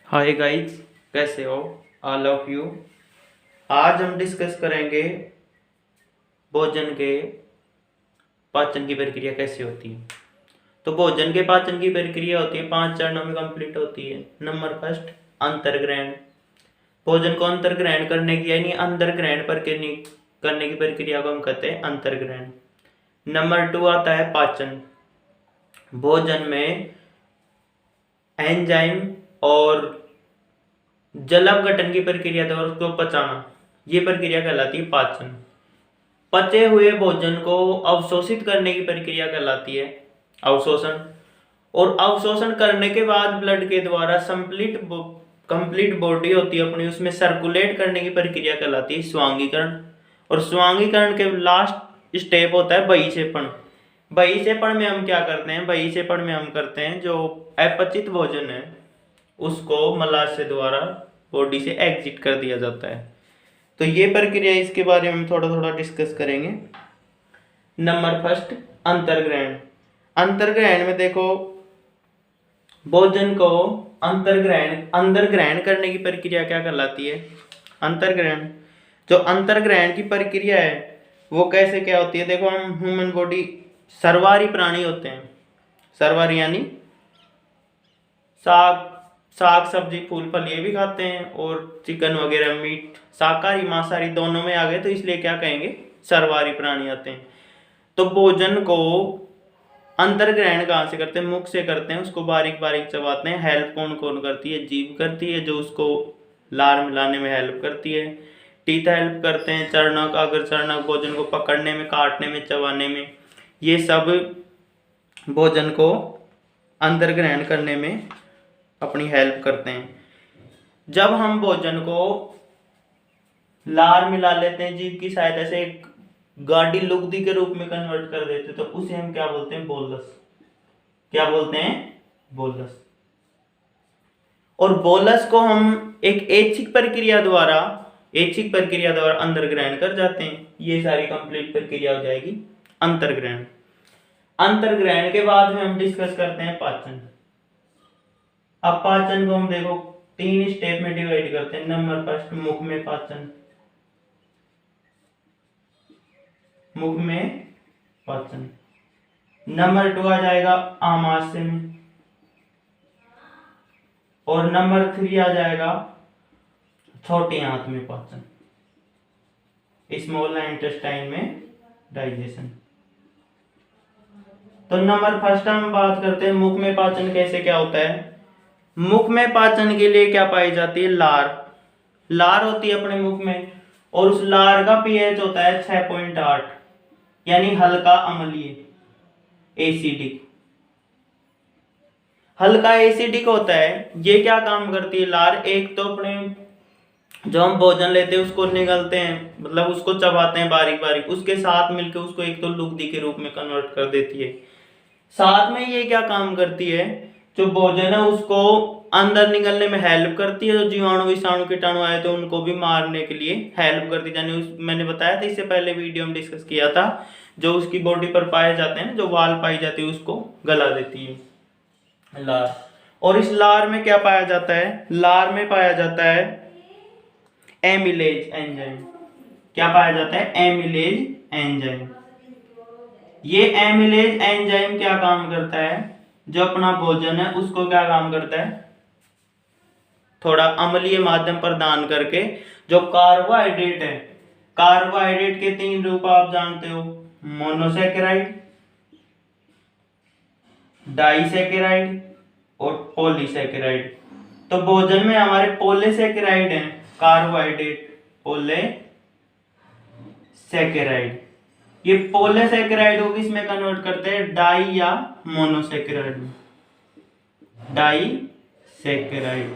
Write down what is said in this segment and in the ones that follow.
Hi guys, कैसे हो all of you. आज हम डिस्कस करेंगे भोजन के पाचन की प्रक्रिया कैसे होती है। तो भोजन के पाचन की प्रक्रिया होती है 5 चरणों में कंप्लीट होती है। नंबर फर्स्ट, अंतर्ग्रहण। भोजन को अंतर्ग्रहण करने की यानी अंदर ग्रहण करने की प्रक्रिया को हम कहते हैं अंतर्ग्रहण। नंबर 2 आता है पाचन। भोजन में एंजाइम और जल अपघटन की प्रक्रिया द्वारा उसको पचाना, ये प्रक्रिया कहलाती है पाचन। पचे हुए भोजन को अवशोषित करने की प्रक्रिया कहलाती है अवशोषण। और अवशोषण करने के बाद ब्लड के द्वारा कंप्लीट बॉडी होती है अपनी, उसमें सर्कुलेट करने की प्रक्रिया कहलाती है स्वांगीकरण। और स्वांगीकरण के लास्ट स्टेप होता है बहिक्षेपण। बहिक्षेपण में हम क्या करते हैं, बहिक्षेपण में हम करते हैं जो अपचित भोजन है उसको मलाशय द्वारा बॉडी से एग्जिट कर दिया जाता है। तो ये प्रक्रिया, इसके बारे में थोड़ा थोड़ा डिस्कस करेंगे। Number first, अंतर्ग्रहण। अंतर्ग्रहण में देखो, भोजन को अंदर ग्रहण करने की प्रक्रिया क्या कहलाती है, अंतर्ग्रहण। जो अंतर्ग्रहण की प्रक्रिया है वो कैसे क्या होती है, देखो हम ह्यूमन बॉडी सर्वाहारी प्राणी होते हैं। सर्वाहारी यानी साग साग सब्जी फूल फल ये भी खाते हैं, और चिकन वगैरह मीट शाकाहारी मांसाहारी दोनों में आ गए, तो इसलिए क्या कहेंगे, सर्वाहारी प्राणी आते हैं। तो भोजन को अंतर्ग्रहण कहाँ से करते हैं, मुख से करते हैं, उसको बारीक बारीक चबाते हैं। हेल्प कौन कौन करती है, जीभ करती है जो उसको लार मिलाने में हेल्प करती है। टीथ हेल्प करते हैं, चर्णक, अगर चर्णक भोजन को पकड़ने में, काटने में, चबाने में, ये सब भोजन को अंतर्ग्रहण करने में अपनी हेल्प करते हैं। जब हम भोजन को लार मिला लेते हैं, जीभ की सहायता से एक गाढ़ी लुगदी के रूप में कन्वर्ट कर देते हैं, तो उसे हम क्या बोलते हैं, बोलस। क्या बोलते हैं, बोलस। और बोलस को हम एक ऐच्छिक प्रक्रिया द्वारा अंदर ग्रहण कर जाते हैं। ये सारी कंप्लीट प्रक्रिया हो जाएगी अंतर्ग्रहण। अंतर्ग्रहण के बाद में हम डिस्कस करते हैं पाचन। अब पाचन को हम देखो 3 स्टेप में डिवाइड करते हैं। नंबर फर्स्ट, मुख में पाचन। मुख में पाचन। नंबर 2 आ जाएगा आमाशय में। और नंबर 3 आ जाएगा छोटी आंत में पाचन, स्मॉल इंटेस्टाइन में डाइजेशन। तो नंबर फर्स्ट हम बात करते हैं मुख में पाचन कैसे क्या होता है। मुख में पाचन के लिए क्या पाई जाती है, लार। लार होती है अपने मुख में, और उस लार का पीएच होता है 6.8, यानी हल्का अम्लीय, एसिडिक। हल्का एसिडिक होता है। ये क्या काम करती है लार, एक तो अपने जो हम भोजन लेते हैं उसको निगलते हैं, मतलब उसको चबाते हैं बारीक बारीक, उसके साथ मिलकर उसको एक तो लुगदी के रूप में कन्वर्ट कर देती है। साथ में ये क्या काम करती है, जो भोजन है उसको अंदर निकलने में हेल्प करती है। जो जीवाणु विषाणु कीटाणु आए तो उनको भी मारने के लिए हेल्प करती है। यानी मैंने बताया था इससे पहले वीडियो में डिस्कस किया था, जो उसकी बॉडी पर पाए जाते हैं, जो वाल पाई जाती है उसको गला देती है लार। और इस लार में क्या पाया जाता है, लार में पाया जाता है एमिलेज एंजाइम। क्या पाया जाता है, एमिलेज एंजाइम। ये एमिलेज एंजाइम क्या काम करता है, जो अपना भोजन है उसको क्या काम करता है, थोड़ा अम्लीय माध्यम प्रदान करके, जो कार्बोहाइड्रेट है, कार्बोहाइड्रेट के 3 रूप आप जानते हो, मोनोसैकेराइड, डाइसैकेराइड और पॉलीसैकेराइड। तो भोजन में हमारे पॉलीसैकेराइड हैं, कार्बोहाइड्रेट पॉलीसैकेराइड। ये पॉलीसैकेराइड को किस में कन्वर्ट करते हैं, डाई या मोनोसैकेराइड में, डाइसैकेराइड।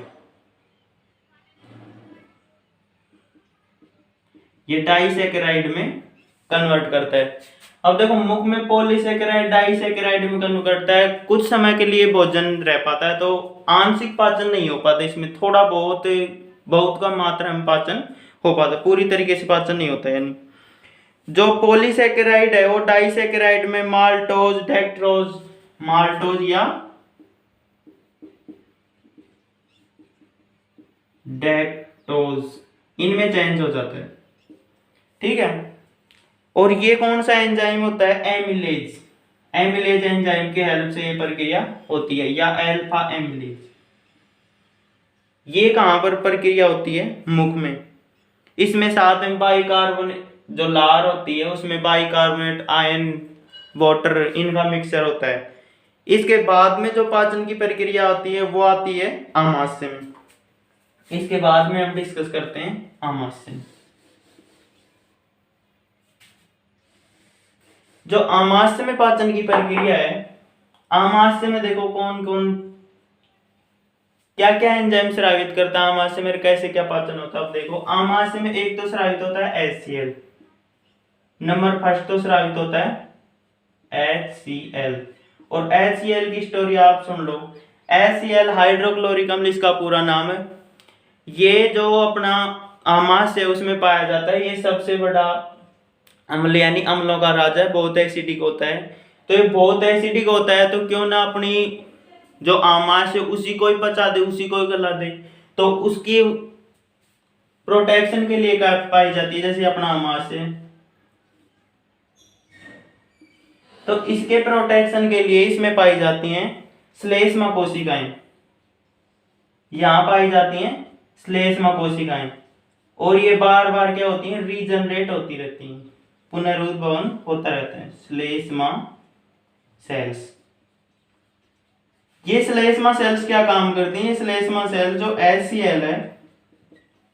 ये डाइसैकेराइड में कन्वर्ट करता है। अब देखो मुख में पॉलीसैकेराइड डाइसैकेराइड में कन्वर्ट करता है, कुछ समय के लिए भोजन रह पाता है, तो आंशिक पाचन नहीं हो पाता इसमें, थोड़ा बहुत बहुत कम मात्रा में पाचन हो पाता है, पूरी तरीके से पाचन नहीं होता है। जो पॉलीसैकेराइड है वो डाइसैकेराइड में माल्टोज, डेक्ट्रोज, माल्टोज या डेक्टोज, इनमें चेंज हो जाता है। ठीक है, और ये कौन सा एंजाइम होता है? एमिलेज। एमिलेज एंजाइम की हेल्प से ये प्रक्रिया होती है, या अल्फा एमिलेज। ये कहां पर प्रक्रिया होती है? मुख में। इसमें साथ में बाइकार्बोनेट, जो लार होती है उसमें बाइकार्बोनेट, आयन, वाटर, इनका मिक्सचर होता है। इसके बाद में जो पाचन की प्रक्रिया होती है वो आती है आमाशय में। इसके बाद में हम डिस्कस करते हैं आमाशय। जो आमाशय में पाचन की प्रक्रिया है, आमाशय में देखो कौन कौन क्या क्या एंजाइम स्रावित करता है आमाशय में, कैसे क्या पाचन होता है। अब देखो आमाशय में एक तो स्रावित होता है HCl, नंबर फर्स्ट तो स्रावित होता है HCl। और HCl की स्टोरी आप सुन लो। HCl हाइड्रोक्लोरिक अम्ल इसका पूरा नाम है। ये जो अपना आमाशय है उसमें पाया जाता है। ये सबसे बड़ा अम्ल यानी अम्लों का राजा है, बहुत एसिडिक होता है। तो ये बहुत एसिडिक होता है तो क्यों ना अपनी जो आमाशय उसी को ही पचा दे, उसी को ही गला दे। तो उसकी प्रोटेक्शन के लिए क्या पाई जाती है, जैसे अपना आमाशय, तो इसके प्रोटेक्शन के लिए इसमें पाई जाती हैं श्लेष्मा कोशिकाएं। यहां पाई जाती हैं श्लेष्मा कोशिकाएं, और ये बार बार क्या होती हैं? रीजनरेट होती रहती हैं, पुनरुद्भवन होता रहता है। श्लेष्मा सेल्स, ये श्लेष्मा सेल्स क्या काम करती हैं? श्लेष्मा सेल जो HCl है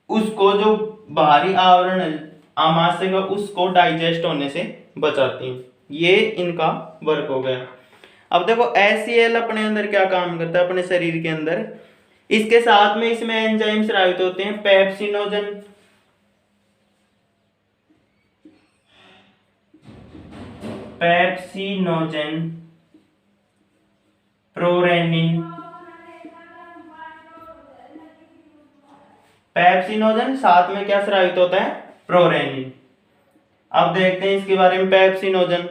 उसको, जो बाहरी आवरण है आमाशय का, उसको डाइजेस्ट होने से बचाती हैं। ये इनका वर्क हो गया। अब देखो HCl अपने अंदर क्या काम करता है अपने शरीर के अंदर। इसके साथ में इसमें एंजाइम स्रावित होते हैं पेप्सिनोजन, पेप्सिनोजन, प्रोरेनिन, पेप्सिनोजन, साथ में क्या स्रावित होता है? प्रोरेनिन। अब देखते हैं इसके बारे में। पेप्सिनोजन,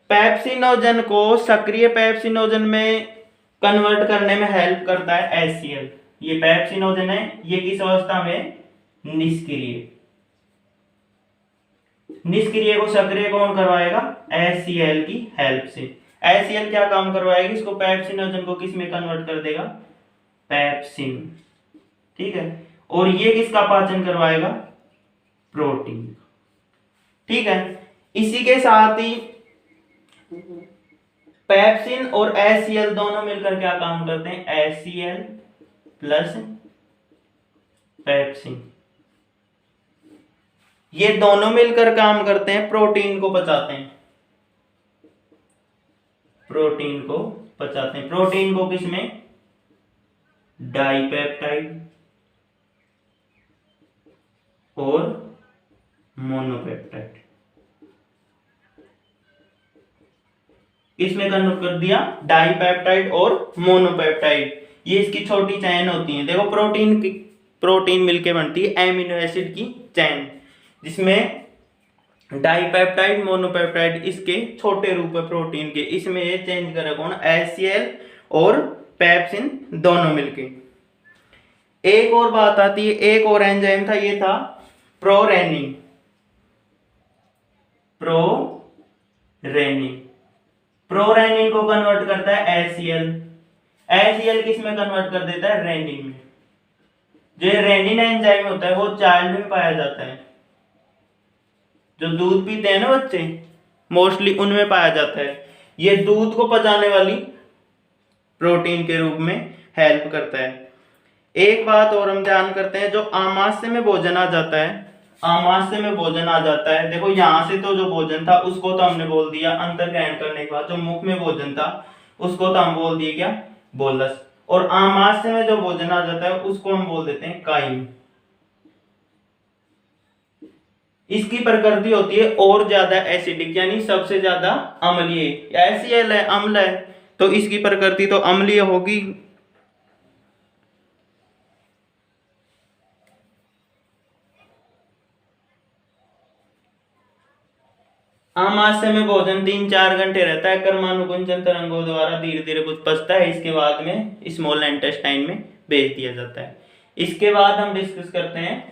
पेप्सिनोजन को सक्रिय पेप्सिनोजन में कन्वर्ट करने में हेल्प करता है HCl। ये पेप्सिनोजन है, ये किस अवस्था में? निष्क्रिय। निष्क्रिय को सक्रिय कौन करवाएगा? HCl की हेल्प से। HCl क्या काम करवाएगी? इसको पेप्सिनोजन को किस में कन्वर्ट कर देगा? पेप्सिन। ठीक है, और ये किसका पाचन करवाएगा? प्रोटीन। ठीक है, इसी के साथ ही पेप्सिन और HCl दोनों मिलकर क्या काम करते हैं? HCl प्लस पेप्सिन, ये दोनों मिलकर काम करते हैं, प्रोटीन को पचाते हैं। प्रोटीन को पचाते हैं। प्रोटीन को किसमें? डाइपेप्टाइड और मोनोपेप्टाइड, इसमें कन्वर्ट कर दिया डाइपेप्टाइड और मोनोपेप्टाइड। ये इसकी छोटी चेन होती है। देखो प्रोटीन मिलके बनती है एमिनो एसिड की चेन, जिसमें डाइपेप्टाइड, मोनोपेप्टाइड इसके छोटे रूप है प्रोटीन के। इसमें ये चेंज करे कौन? HCl और पेप्सिन दोनों मिलके। एक और बात आती है, एक और एंजाइम था, ये था प्रोरेनिन। प्रोरेनिन को कन्वर्ट करता है HCl। HCl किस में कन्वर्ट कर देता है? रेनिन में। जो रेनिन एंजाइम होता है वो चाइल्ड में पाया जाता है। जो दूध पीते हैं ना बच्चे, मोस्टली उनमें पाया जाता है। ये दूध को पचाने वाली प्रोटीन के रूप में हेल्प करता है। एक बात और हम ध्यान करते हैं, जो आमाशय में भोजन आ जाता है, आमाशय में भोजन आ जाता है। देखो यहां से तो जो भोजन था उसको तो हमने बोल दिया अंतर ग्रहण करने के बाद। जो मुख में भोजन था उसको तो हम बोल दिए क्या? बोलस। और आमाशय में जो भोजन आ जाता है उसको हम बोल देते हैं काइम। इसकी प्रकृति होती है और ज्यादा एसिडिक, यानी सबसे ज्यादा अम्लीय। HCl है, अम्ल है, तो इसकी प्रकृति तो अम्लीय होगी। आमाशय में भोजन 3-4 घंटे रहता है, कर्मानुकुंचन तरंगों द्वारा धीरे धीरे कुछ पचता है। इसके बाद में स्मॉल इंटेस्टाइन में भेज दिया जाता है। इसके बाद हम डिस्कस करते हैं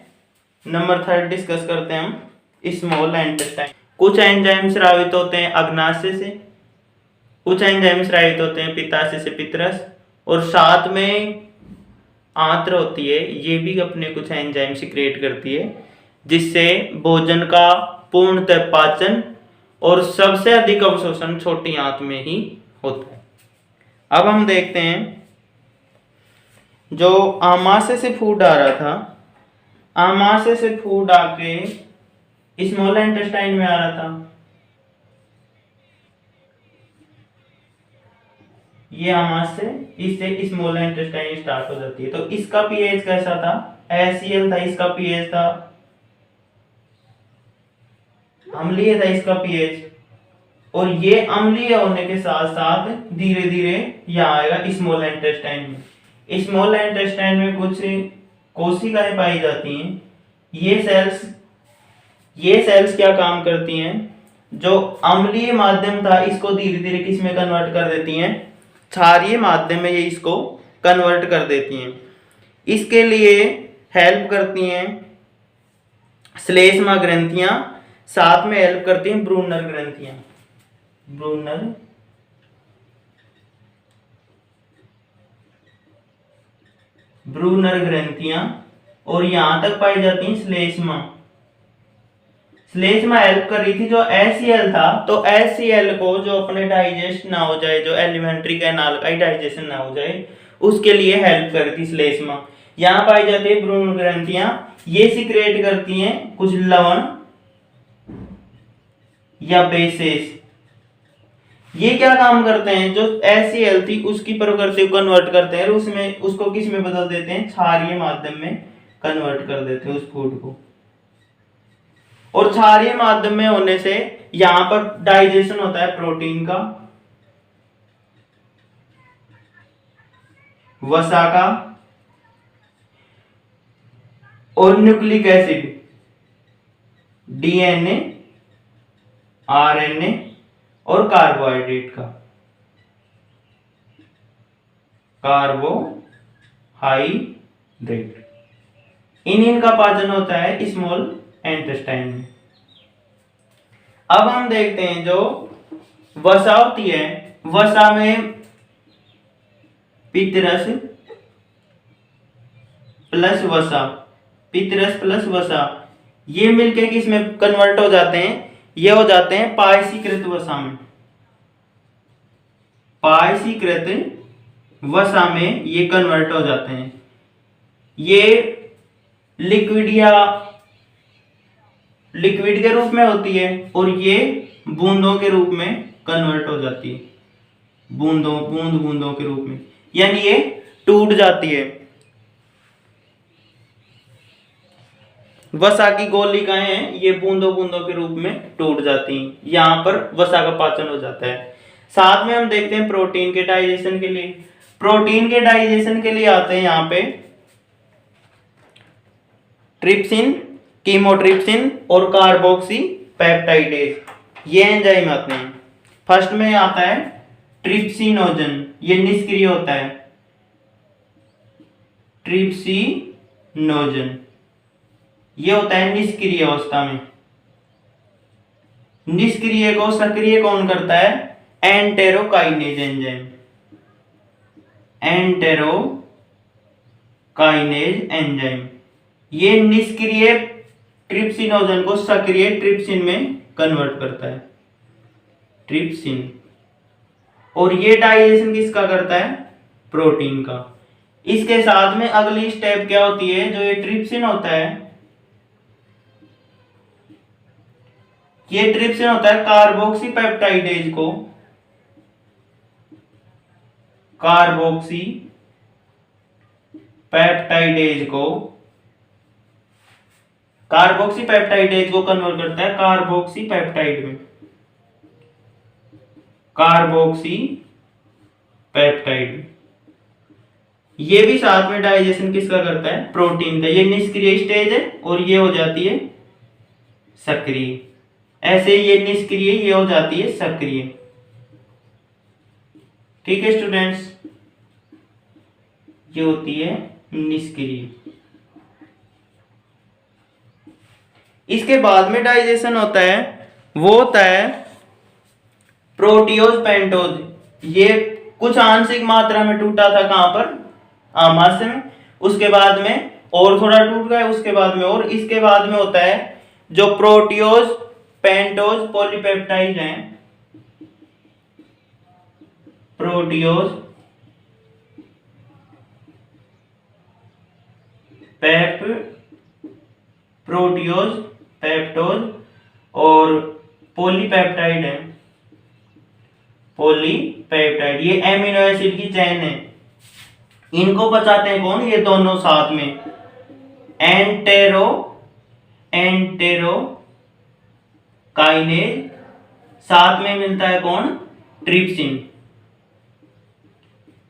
नंबर 3 डिस्कस करते हैं हम स्मॉल इंटेस्टाइन। कुछ एंजाइम स्रावित होते हैं अग्नाशय से, कुछ एंजाइम स्रावित होते हैं पित्ताशय से पितरस, और साथ में आंत्र होती है, ये भी अपने कुछ एंजाइम सीक्रेट करती है जिससे भोजन का पूर्णतः पाचन और सबसे अधिक अवशोषण छोटी आंत में ही होता है। अब हम देखते हैं जो आमाशय से फूड आ रहा था, आमाशय से फूड आके स्मॉल इंटेस्टाइन में आ रहा था, ये आमाशय, इससे स्मॉल इंटेस्टाइन स्टार्ट हो जाती है। तो इसका पीएच कैसा था, HCl था, इसका पीएच था अम्लीय था, इसका पीएच, और ये अम्लीय होने के साथ साथ धीरे धीरे यहाँ आएगा स्मॉल इंटेस्टाइन में। स्मॉल इंटेस्टाइन में कुछ कोशिकाएं पाई जाती हैं, ये सेल्स क्या काम करती हैं, जो अम्लीय माध्यम था इसको धीरे धीरे किस में कन्वर्ट कर देती हैं, क्षारीय माध्यम में ये इसको कन्वर्ट कर देती हैं। इसके लिए हेल्प करती हैं श्लेष्मा ग्रंथियां, साथ में हेल्प करती हैं ब्रूनर ग्रंथियां, ब्रूनर ग्रंथियां, और यहां तक पाई जाती हैं श्लेष्मा हेल्प कर रही थी। जो HCl था, तो HCl को जो अपने डाइजेस्ट ना हो जाए, जो एलिमेंट्री कैनाल का डाइजेशन ना हो जाए, उसके लिए हेल्प कर रही थी श्लेष्मा। यहाँ पाई जाती है ब्रूनर ग्रंथियां, ये सिक्रेट करती हैं कुछ लवण या बेसेस। ये क्या काम करते हैं, जो HCl थी उसकी प्रकृति को कन्वर्ट करते हैं, उसमें उसको किस में बदल देते हैं, क्षारीय माध्यम में कन्वर्ट कर देते हैं उस फूड को। और क्षारीय माध्यम में होने से यहां पर डाइजेशन होता है प्रोटीन का, वसा का, और न्यूक्लिक एसिड, DNA, RNA और कार्बोहाइड्रेट का, कार्बोहाइड्रेट, इनका पाचन होता है स्मॉल इंटेस्टाइन में। अब हम देखते हैं जो वसा होती है, वसा में पितरस प्लस वसा, पितरस प्लस वसा, ये मिलके किस में कन्वर्ट हो जाते हैं, ये हो जाते हैं पायसीकृत वसा में, पायसीकृत वसा में ये कन्वर्ट हो जाते हैं। ये लिक्विड के रूप में होती है, और ये बूंदों के रूप में कन्वर्ट हो जाती है, बूंदों के रूप में, यानी ये टूट जाती है। वसा की गोलिकाएं हैं, ये बूंदों के रूप में टूट जाती हैं, यहां पर वसा का पाचन हो जाता है। साथ में हम देखते हैं प्रोटीन के डाइजेशन के लिए, प्रोटीन के डाइजेशन के लिए आते हैं यहाँ पे ट्रिप्सिन, कीमोट्रिप्सिन और कार्बोक्सी पेप्टाइडेज, ये एंजाइम आते हैं। फर्स्ट में आता है ट्रिप्सिनोजन, ये निष्क्रिय होता है, ट्रिप्सिनोजन ये होता है निष्क्रिय अवस्था में। निष्क्रिय को सक्रिय कौन करता है, एंटेरोकाइनेज एंजाइम, एंटेरोकाइनेज एंजाइम, ये निष्क्रिय ट्रिप्सिनोजन को सक्रिय ट्रिप्सिन में कन्वर्ट करता है, ट्रिप्सिन। और ये डाइजेशन किसका करता है, प्रोटीन का। इसके साथ में अगली स्टेप क्या होती है, जो ये ट्रिप्सिन होता है, ये ट्रिप्सिन होता है कार्बोक्सी पेप्टाइडेज को, कार्बोक्सी पेप्टाइडेज को कन्वर्ट करता है कार्बोक्सी पेप्टाइड में, कार्बोक्सी पेप्टाइड। ये भी साथ में डाइजेशन किसका करता है, प्रोटीन का। ये निष्क्रिय स्टेज है और ये हो जाती है सक्रिय, ऐसे ये निष्क्रिय, ये हो जाती है सक्रिय। ठीक है स्टूडेंट्स, ये होती है निष्क्रिय। इसके बाद में डाइजेशन होता है, वो होता है प्रोटियोज पेंटोज। ये कुछ आंशिक मात्रा में टूटा था कहां पर, आमाशय में, उसके बाद में और थोड़ा टूट गया, उसके बाद में और, इसके बाद में होता है जो प्रोटियोज पेंटोज पॉलीपेप्टाइड हैं, प्रोटियोज प्रोटियोज पेप्टोज और पॉलीपेप्टाइड है, पॉलीपेप्टाइड, ये एमिनो एसिड की चेन है। इनको बचाते हैं कौन, ये दोनों साथ में, एंटेरो काइनेज, साथ में मिलता है कौन, ट्रिप्सिन।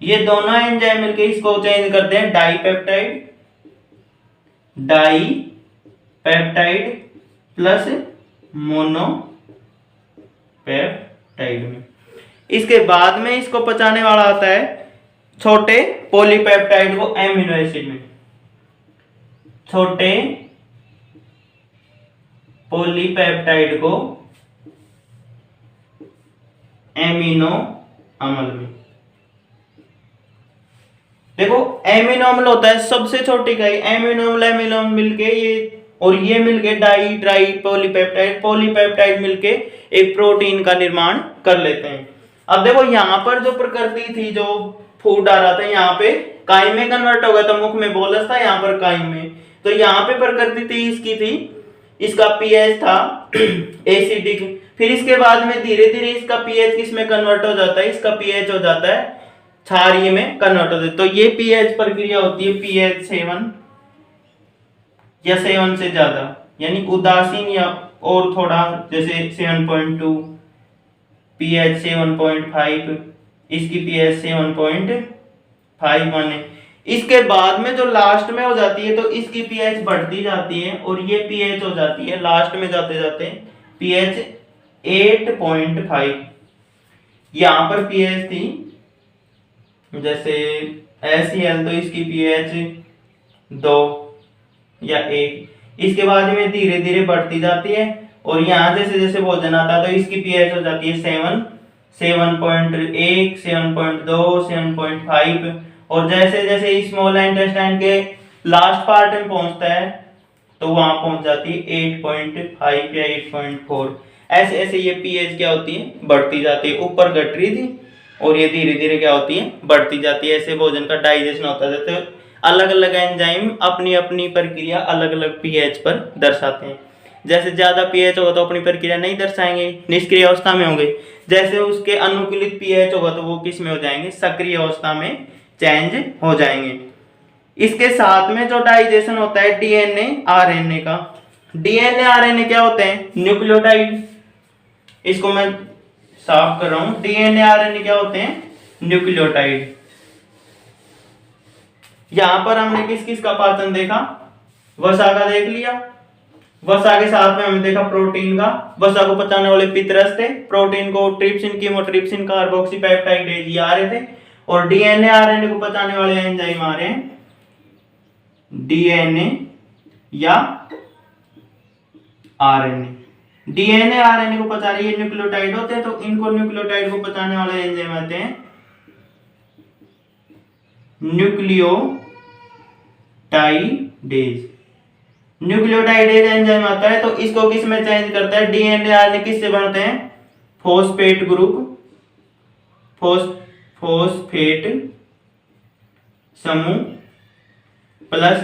ये दोनों एंजाइम मिलकर इसको चेंज करते हैं डाइपेप्टाइड प्लस मोनोपेप्टाइड में। इसके बाद में इसको पचाने वाला आता है छोटे पॉलीपेप्टाइड को एमिनो एसिड में, छोटे पॉलीपेप्टाइड को एमिनो अम्ल में। देखो एमिनो अम्ल होता है सबसे छोटी इकाई, एमिनो अम्ल मिलके ये और ये मिलके ट्राई पॉलीपेप्टाइड मिलके एक प्रोटीन का निर्माण कर लेते हैं। अब देखो यहाँ पर जो प्रकृति थी, जो फूड आ रहा था यहाँ पे काइम में कन्वर्ट हो गया था, मुख में बोलस था, यहाँ पर काइम में, तो यहाँ पे प्रकृति थी इसकी थी, इसका पीएच था एसिडिक। फिर इसके बाद में धीरे धीरे इसका पीएच किस में कन्वर्ट हो जाता है, इसका पीएच हो जाता है क्षारीय में कन्वर्ट हो जाता है। तो ये पीएच प्रक्रिया होती है पीएच 7 या 7 से ज्यादा, यानी उदासीन या और थोड़ा, जैसे 7.2, पीएच 7.5, इसकी पीएच 7.5 माने। इसके बाद में जो लास्ट में हो जाती है तो इसकी पीएच बढ़ती जाती है और ये पीएच हो जाती है लास्ट में जाते जाते पीएच 8.5। यहां पर पीएच थी जैसे HCl, तो इसकी पीएच 2 या 1, इसके बाद में धीरे धीरे बढ़ती जाती है और यहाँ जैसे जैसे भोजन आता है तो इसकी पीएच हो जाती है 7, 7.1, 7.2, 7.5, और जैसे जैसे स्मॉल इंटेस्टाइन के लास्ट पार्ट में पहुंचता है तो वहां पहुंच जाती है 8.5 या 8.4। ऐसे ऐसे ये पीएच क्या होती है, बढ़ती जाती है, ऊपर घट रही थी और ये धीरे धीरे क्या होती है, बढ़ती जाती है। ऐसे भोजन का डाइजेशन होता जाता है। अलग अलग एंजाइम अपनी अपनी प्रक्रिया अलग अलग पीएच पर दर्शाते हैं। जैसे ज्यादा पीएच होगा तो अपनी प्रक्रिया नहीं दर्शाएंगे, निष्क्रिय अवस्था में होंगे। जैसे उसके अनुकूलित पीएच होगा तो वो किस में हो जाएंगे, सक्रिय अवस्था में चेंज हो जाएंगे। इसके साथ में जो डाइजेशन होता है डीएनए आरएनए का, डीएनए आरएनए क्या होते हैं, न्यूक्लियोटाइड। इसको मैं साफ कर रहा हूं, डीएनए आरएनए क्या होते हैं, न्यूक्लियोटाइड। यहां पर हमने किस किस का पाचन देखा, वसा का देख लिया, वसा के साथ में हमने देखा प्रोटीन का, वसा को पचाने वाले पितरस थे, प्रोटीन को ट्रिप्सिन, कीमोट्रिप्सिन, कार्बोक्सीपेप्टाइडेज ये आ रहे थे, और डीएनए आरएनए को पचाने वाले एंजाइम आ रहे हैं डीएनए या आरएनए। डीएनए आरएनए को पचा रही है, न्यूक्लियोटाइड होते हैं, तो इनको न्यूक्लियोटाइड को पचाने वाले एंजाइम आते हैं न्यूक्लियोटाइडेज। न्यूक्लियोटाइडेज एंजाइम आता है तो इसको किस में चेंज करता है, डीएनए आरएनए किससे बनते हैं, फॉस्फेट ग्रुप, फॉस्फेट समूह प्लस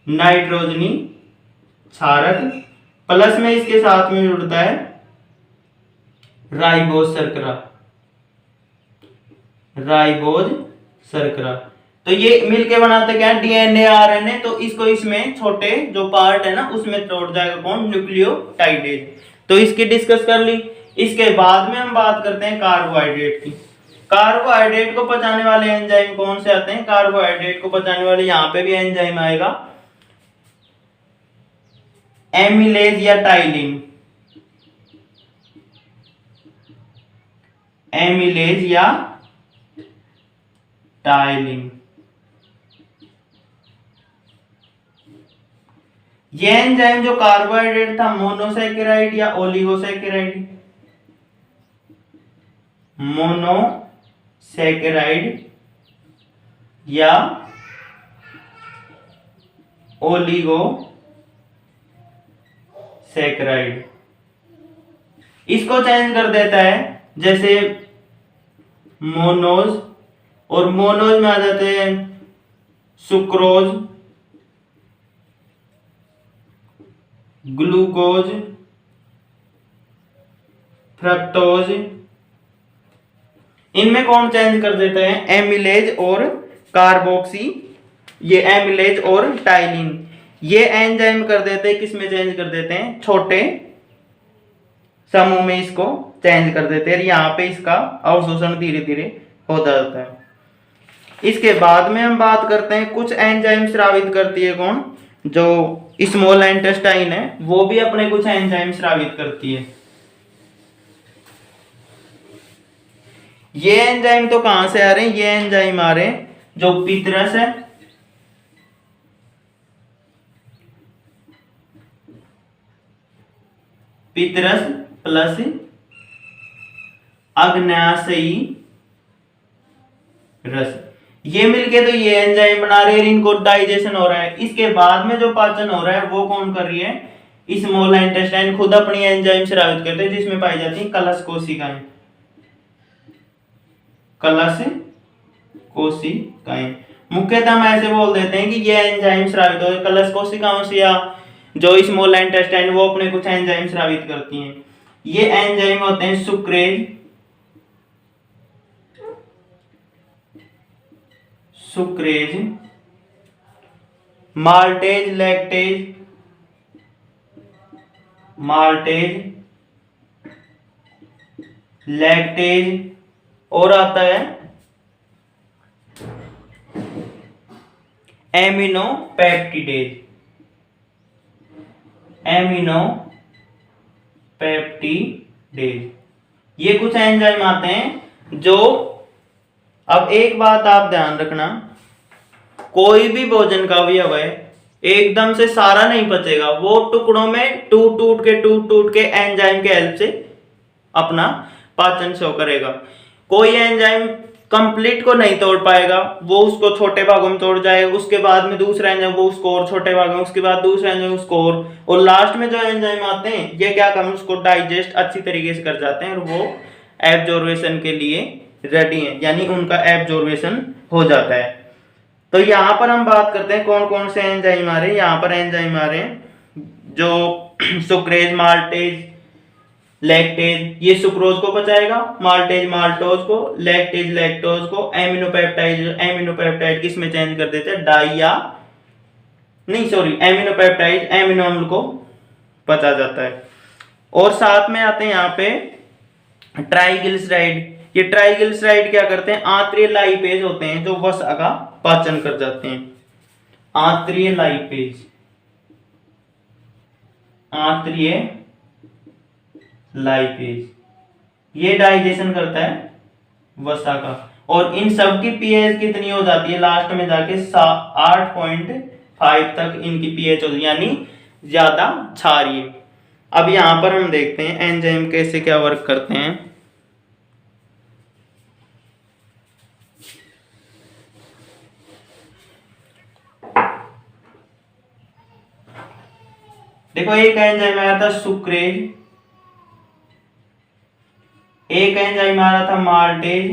नाइट्रोजनी क्षारक, प्लस में इसके साथ में जुड़ता है राइबोज शर्करा। तो ये मिलके बनाते क्या है, डीएनए आरएनए। तो इसको इसमें छोटे जो पार्ट है ना उसमें तोड़ जाएगा कौन, न्यूक्लियोटाइडेज। तो इसकी डिस्कस कर ली। इसके बाद में हम बात करते हैं कार्बोहाइड्रेट की। कार्बोहाइड्रेट को पचाने वाले एंजाइम कौन से आते हैं, कार्बोहाइड्रेट को पचाने वाले यहाँ पे भी एंजाइम आएगा एमिलेज या टाइलिन, एमिलेज या टाइलिन। ये एंजाइम जो कार्बोहाइड्रेट था मोनोसैकेराइड या ओलिगोसैकेराइड, मोनोसैकेराइड या ओलिगोसैकेराइड, इसको चेंज कर देता है। जैसे मोनोज, और मोनोज में आ जाते हैं सुक्रोज, ग्लूकोज, फ्रक्टोज। इनमें कौन चेंज कर देते हैं? एमिलेज और कार्बोक्सी, ये एमिलेज और टाइलिन, ये एंजाइम कर देते हैं। किसमें चेंज कर देते हैं? छोटे समूह में इसको चेंज कर देते हैं। यहाँ पे इसका अवशोषण धीरे धीरे हो जाता है। इसके बाद में हम बात करते हैं कुछ एंजाइम स्रावित करती है कौन? जो स्मॉल इंटेस्टाइन है वो भी अपने कुछ एंजाइम स्रावित करती है। ये एंजाइम तो कहां से आ रहे हैं? ये एंजाइम आ रहे हैं जो पितरस है, पितरस प्लस अग्न्याशयी रस, ये मिलके तो ये एंजाइम बना रहे हैं, इनको डाइजेशन हो रहा है। इसके बाद में जो पाचन हो रहा है वो कौन कर रही है? स्मॉल इंटेस्टाइन खुद अपनी एंजाइम स्रावित करते हैं, जिसमें पाई जाती है कलश कोशिकाएं, कलश कोशिकाएं। मुख्यतः हम ऐसे बोल देते हैं कि ये एंजाइम स्रावित हो कलश कोशिकाओं से, या जो स्मॉल इंटेस्टाइन वो अपने कुछ एंजाइम स्रावित करती हैं। ये एंजाइम होते हैं sucrase, sucrase, maltase, lactase, maltase, lactase, और आता है एमिनोपेप्टिडेज, एमिनोपेप्टिडेज। ये कुछ एंजाइम आते हैं जो, अब एक बात आप ध्यान रखना, कोई भी भोजन का अवयव है एकदम से सारा नहीं पचेगा, वो टुकड़ों में टूट टूट के एंजाइम के हेल्प से अपना पाचन शो करेगा। कोई एंजाइम कंप्लीट को नहीं तोड़ पाएगा, वो उसको छोटे भागों में तोड़ जाएगा, उसके बाद में दूसरा एंजाइम वो उसको और छोटे भागों में, उसके बाद दूसरा एंजाइम उसको और लास्ट में जो एंजाइम आते हैं ये क्या करते हैं? उसको डाइजेस्ट अच्छी तरीके से कर जाते हैं और वो एब्जॉर्वेशन के लिए रेडी है, यानी उनका एब्जॉर्वेशन हो जाता है। तो यहाँ पर हम बात करते हैं कौन कौन से एंजाइम आ रहे हैं। यहाँ पर एंजाइम आ रहे हैं जो सुक्रेज, माल्टेज, लैक्टेज, ये सुक्रोज को पचाएगा, माल्टेज माल्टोज को, लैक्टेज लैक्टोज को, एमिनोपेप्टाइड किस में चेंज कर देते हैं? डाई या नहीं सॉरी एमिनोपेप्टाइड एमिनो अम्ल को पचा जाता है। और साथ में आते हैं यहाँ पे ट्राइग्लिसराइड। ये ट्राइग्लिसराइड क्या करते हैं? आंतरीय लाइपेज होते हैं जो वसा का पाचन कर जाते हैं। आंतरीय लाइपेज, आंतरीय लाइपेज, ये डाइजेशन करता है वसा का। और इन सब की पीएच कितनी हो जाती है? लास्ट में जाके 8.5 तक इनकी पीएच होती है, यानी ज्यादा क्षारीय। अब यहां पर हम देखते हैं एंजाइम कैसे क्या वर्क करते हैं। देखो एक एंजाइम आया था सुक्रेज, एक एंजाइम आ रहा था माल्टेज,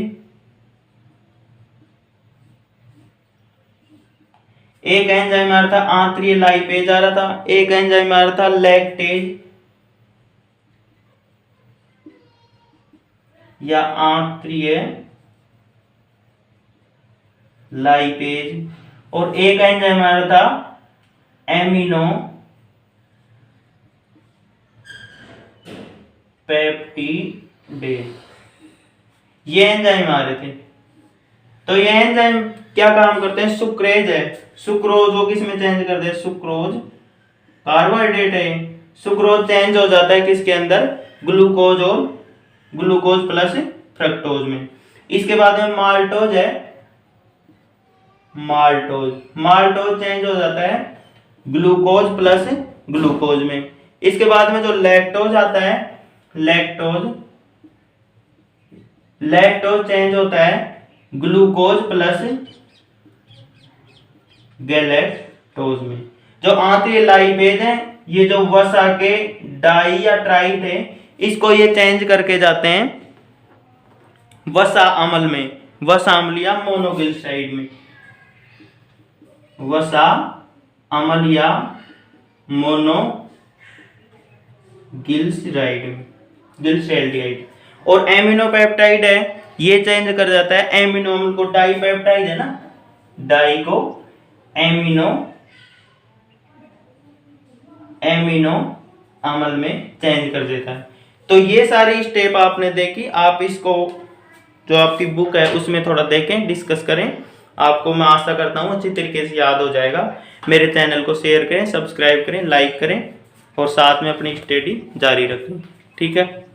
एक एंजाइम आ रहा था आंतरीय लाइपेज आ रहा था, एक एंजाइम आ रहा था लैक्टेज या आंतरीय लाइपेज, और एक एंजाइम आ रहा था एमिनो पेप्टिडेज। ये एंजाइम आ रहे थे। तो ये एंजाइम क्या काम करते हैं? सुक्रेज है, सुक्रोज वो किस में चेंज कर दे? सुक्रोज कार्बोहाइड्रेट है, सुक्रोज चेंज हो जाता है किसके अंदर? ग्लूकोज और ग्लूकोज प्लस फ्रक्टोज में। इसके बाद में माल्टोज है, माल्टोज, माल्टोज चेंज हो जाता है ग्लूकोज प्लस ग्लूकोज में। इसके बाद में जो लैक्टोज आता है, लैक्टोज चेंज होता है ग्लूकोज प्लस गैलेक्टोज में। जो आंतरिक लाइपेज है, ये जो वसा के डाई या ट्राई थे, इसको ये चेंज करके जाते हैं वसा अम्ल में, वसा अम्ल या मोनोग्लिसराइड में, वसा अम्ल या मोनोग्लिसराइड। और एमिनोपेप्टाइड है, ये चेंज कर जाता है एमिनो अम्ल को, डाईपेप्टाइड है ना, डाई को एमिनो अम्ल में चेंज कर देता है। तो ये सारी स्टेप आपने देखी, आप इसको जो आपकी बुक है उसमें थोड़ा देखें, डिस्कस करें। आपको मैं आशा करता हूँ अच्छी तरीके से याद हो जाएगा। मेरे चैनल को शेयर करें, सब्सक्राइब करें, लाइक करें और साथ में अपनी स्टडी जारी रखें। ठीक है।